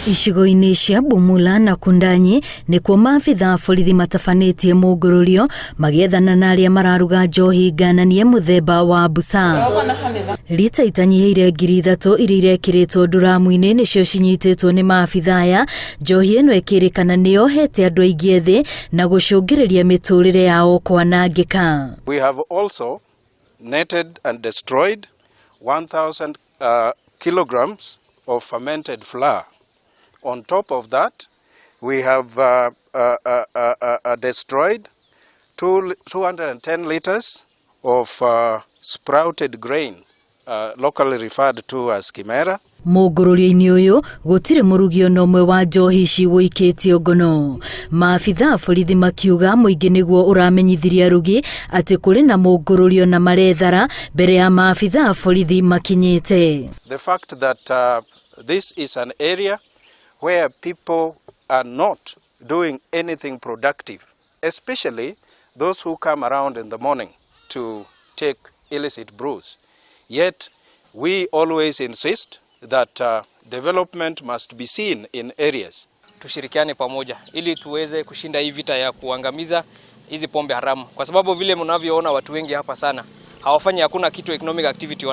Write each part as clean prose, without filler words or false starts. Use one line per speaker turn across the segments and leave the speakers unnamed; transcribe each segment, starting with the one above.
Icigo-inĩ cia Bungoma na Ngananie nĩkuo maabitha borithi matabanĩtie mũngũrũrio magĩethana na arĩa mararuga njohi ngananie mũthemba wa busa. Rita itanyihĩire 3,000 iria irekĩrĩtwo nduramu-inĩ nĩcio cinyitĩtwo nĩ maabitha aya. Njohi ĩno ĩkĩrĩkana nĩyohete andũ aingĩ ethĩ na gũcũngĩrĩria mĩtũrĩre yao kwanangĩka.
We have also netted and destroyed 1,000 kilograms of fermented flour. On top of that, we have destroyed 210 liters of sprouted grain, locally referred to as kimera.
Mũngũrũrio-inĩ ũyũ gũtirĩ mũrugio nomwe wa njohi ici wũikĩtio ngono. Maabitha borithi makiuga mũingĩ nĩguo ũramenyithirie arugi atĩ kũrĩ na mũngũrũrio na marethara mbere ya maabitha borithi makinyĩte.
The fact that this is an area where people are not doing anything productive, especially those who come around in the morning to take illicit brews. Yet we always insist that development must be seen in areas.
Tushirikiane pamoja ili tuweze kushinda hii vita ya kuangamiza hizi pombe haramu, kwa sababu vile mnavyoona watu wengi hapa sana hawafanyi, hakuna kitu economic activity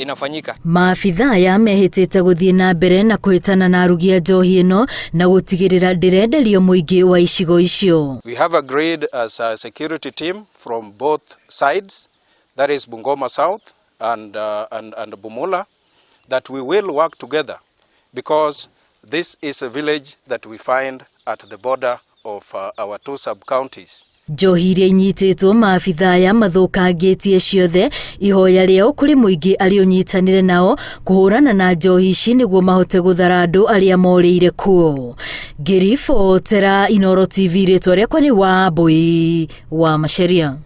inafanyika.
Maabitha aya mehĩtĩte gũthiĩ na mbere na kũhĩtana na arugi a njohi ĩno na gũtigĩrĩra ndĩrenderio mũingĩ wa icigo icio.
We have agreed as a security team from both sides, that is Bungoma South and Bumula, that we will work together because this is a village that we find at the border of our two sub-counties.
Njohi iria inyitĩtwo maabitha aya mathũkangĩtie ciothe, ihoya rĩao kũrĩ mũingĩ arĩa ũnyitanĩre nao kũhũrana na njohi ici nĩguo mahote gũthara andũ arĩa morĩire kuo. Ngĩribotera Inooro TV, rĩtwa rĩakwa nĩ Wambui wa Macharia.